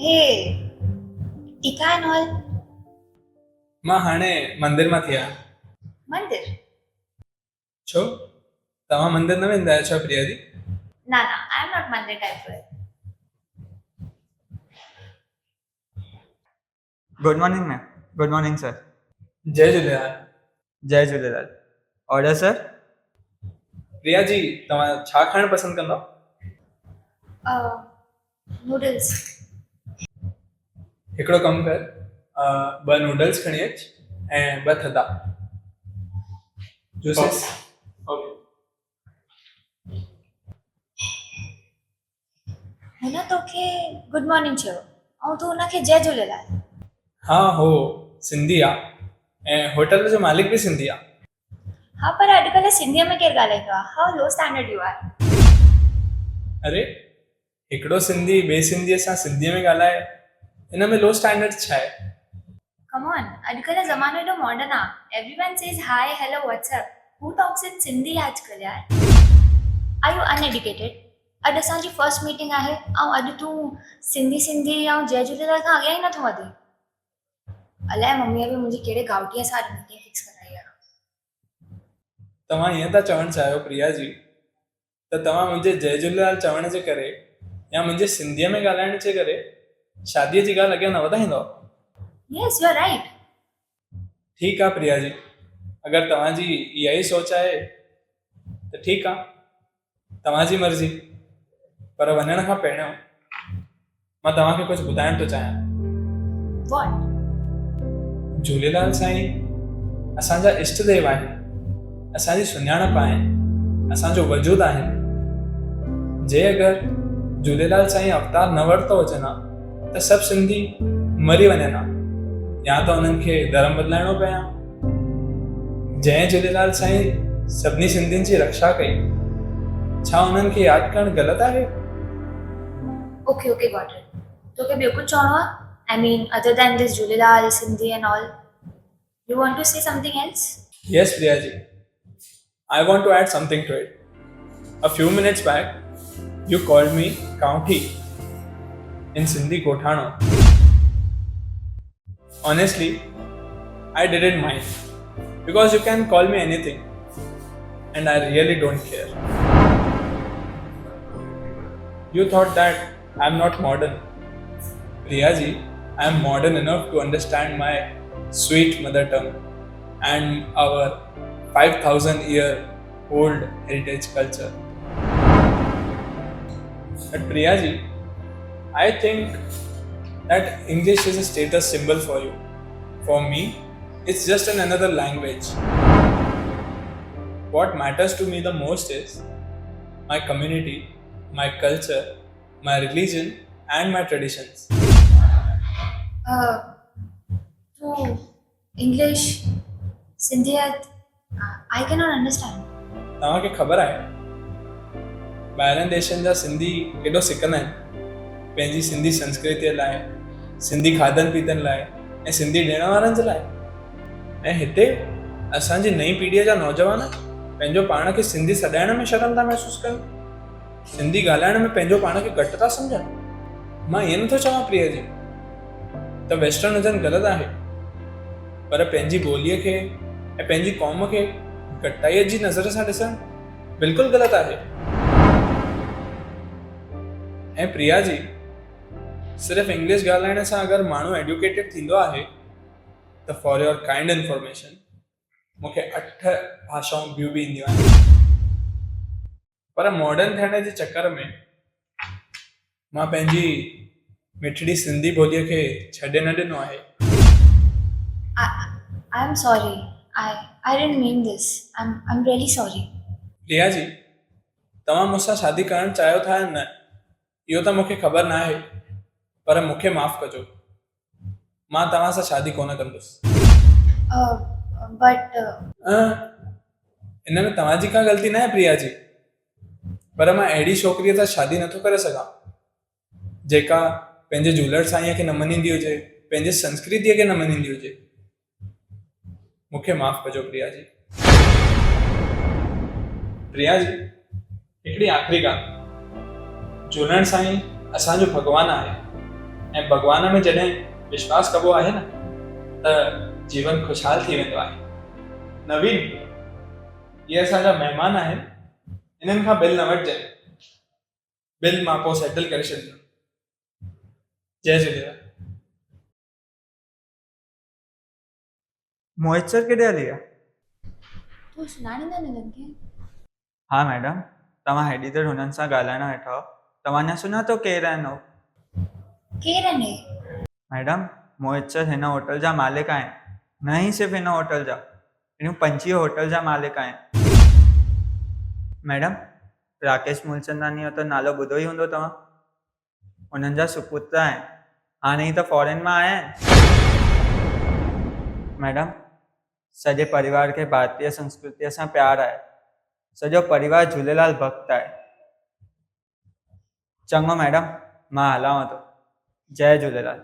हे टीका and all मां हाणे मंदिर मां थी आहियां। मंदिर छो तव्हां मंदिर न वेंदा आहियो छा प्रिया जी? ना ना I am not mandir type girl. Good morning ma'am. Good morning sir. Jai Jhulelal. Jai Jhulelal. Order sir. Priya ji तव्हां छा खाइण पसंदि कंदव? नूडल्स हिकिड़ो कमु कर, 2 नूडल्स खणी अच ऐं 2 थधा जूसेस। ओके। हुन तोखे गुड मॉर्निंग चयो ऐं तूं हुनखे जय झूलेलाल। हाँ हो सिंधी आहे ऐं होटल जो मालिक बि सिंधी आहे। हाँ पर अॼुकल्ह सिंधीअ में केरु ॻाल्हाईंदो आहे? How low standard you are. अरे हिकिड़ो सिंधी ॿिए सिंधीअ सां सिंधीअ में ॻाल्हाए, हिन में लो स्टैंडर्ड छा आहे? कम ऑन, अॼुकल्ह ज़मानो एॾो मॉडर्न आहे। Everyone says hi hello WhatsApp. Who talks in Sindhi अॼुकल्ह यार? Are you uneducated? अॼु असांजी फर्स्ट मीटिंग आहे ऐं अॼु तूं सिंधी सिंधी ऐं जय झूलेलाल खां अॻियां ई नथो वधे। अलाए मम्मीअ बि मुंहिंजी कहिड़े गाउटीअ सां मीटिंग फिक्स कराई आहे। तव्हां ईअं था चवणु चाहियो प्रिया जी त तव्हां मुंहिंजे जय झूलेलाल चवण जे करे या मुंहिंजे सिंधीअ में ॻाल्हाइण जे करे शादीअ जी ॻाल्हि अॻियां न वधाईंदव? यस यू आर राइट। ठीकु आहे प्रिया जी, अगरि तव्हांजी इहा ई सोच आहे त ठीकु आहे, तव्हांजी मर्ज़ी। पर वञण खां पहिरियों मां तव्हांखे कुझु ॿुधाइण थो चाहियां। व्हाट? झूलेलाल साईं असांजा इष्ट देव आहिनि, असांजी सुञाणप आहिनि, असांजो वजूद आहिनि। जे अगरि झूलेलाल साईं अवतार न वरितो हुजे न त सभु सिंधी मरी वञनि हा, या त उन्हनि खे धर्म बदिलाइणो पए हा। जंहिं झूलेलाल साईं सभिनी सिंधियुनि जी रक्षा कई, छा उन्हनि खे यादि करणु ग़लति आहे? Okay okay got it. तोखे ॿियो कुझु चवणो आहे? I mean other than this Jhulelal Sindhi and all, you want to say something else? Yes, Priya ji. I want to add something to it. A few minutes back, you called me Kaunthi. In Sindhi Kothano. Honestly, I didn't mind. Because you can call me anything. And I really don't care. You thought that I'm not modern. Priya ji, I am modern enough to understand my sweet mother tongue and our 5,000-year-old heritage culture. But Priya ji, I think that English is a status symbol for you. For me, it's just another language. What matters to me the most is my community, my culture, my religion, and my traditions. To English, सिंधियत, I cannot understand. तव्हांखे ख़बर आहे ॿाहिरनि देशनि जा सिंधी केॾो सिकंदा आहिनि पंहिंजी सिंधी संस्कृतीअ लाइ, सिंधी खाधनि पीतनि लाइ ऐं सिंधी ॾिण वारनि जे लाइ। ऐं हिते असांजी नई पीढ़ीअ जा नौजवान पंहिंजो पाण खे सिंधी सॾाइण में शर्म था महसूसु कनि, सिंधी ॻाल्हाइण में पंहिंजो पाण खे घटि था सम्झनि। मां ईअं नथो चवां प्रिया जी त वेस्टर्न हुजनि ग़लति आहे, पर पंहिंजी ॿोलीअ खे ऐं पंहिंजी क़ौम खे घटाईअ जी नज़र सां ॾिसणु बिल्कुलु ग़लति आहे। ऐं प्रिया जी, सिर्फ़ु इंग्लिश ॻाल्हाइण सां अगरि माण्हू एडुकेटेड थींदो आहे त फॉर योर काइंड इंफॉर्मेशन मूंखे 8 भाषाऊं ॿियूं बि ईंदियूं आहिनि। पर मॉडर्न थियण जे चकर में मां पंहिंजी मिठड़ी सिंधी ॿोलीअ खे छॾे न ॾिनो आहे। I'm sorry. I didn't mean this. I'm really sorry. Priya ji, तव्हां मूंसां शादी करणु चाहियो था या न इहो त मूंखे ख़बर न आहे, पर मूंखे माफ़ कजो, मां तव्हां सां शादी कोन कंदुसि। But हिन में तव्हांजी का ग़लती न आहे प्रिया जी, पर मां अहिड़ी छोकिरीअ सां शादी नथो करे सघां जेका पंहिंजे झूलण साईंअ खे न मञींदी हुजे, पंहिंजे संस्कृतीअ खे न मञींदी हुजे। मूंखे माफ़ कजो प्रिया जी। प्रिया जी, हिकिड़ी आख़िरी ॻाल्हि, झूलण साईं असांजो भॻवानु आहे ऐं भॻवान में जॾहिं विश्वास कबो आहे न त जीवन खुशहाल थी वेंदो आहे। नवीन, इहे असांजा महिमान आहिनि, इन्हनि खां बिल न वठिजांइ। बिल मां पोइ सेटल करे छॾींदुमि। जय झूलेलाल। मोहित सर केॾे हली विया? तूं सुञाणींदा न हिननि खे? हा मैडम, तव्हां हेॾी देरि हुननि सां ॻाल्हाइण वेठा हो, तव्हां न सुञातो केरु आहिनि हो? केरु आहिनि? मैडम, मोहित सर हिन होटल जा मालिक आहिनि, न ई सिर्फ़ु हिन होटल जा, इन 25 होटल जा मालिक आहिनि। मैडम, राकेश मूलचंदानी जो त नालो ॿुधो ई हूंदो तव्हां, उन्हनि जा सुपुत्र आहिनि, हाणे ई त फॉरेन मां आया आहिनि। मैडम, सॼे परिवार खे भारतीय संस्कृतीअ सां प्यार आहे, सॼो परिवार झूलेलाल भक्त आहे। चङो मैडम, मां हलांव थो। जय झूलेलाल।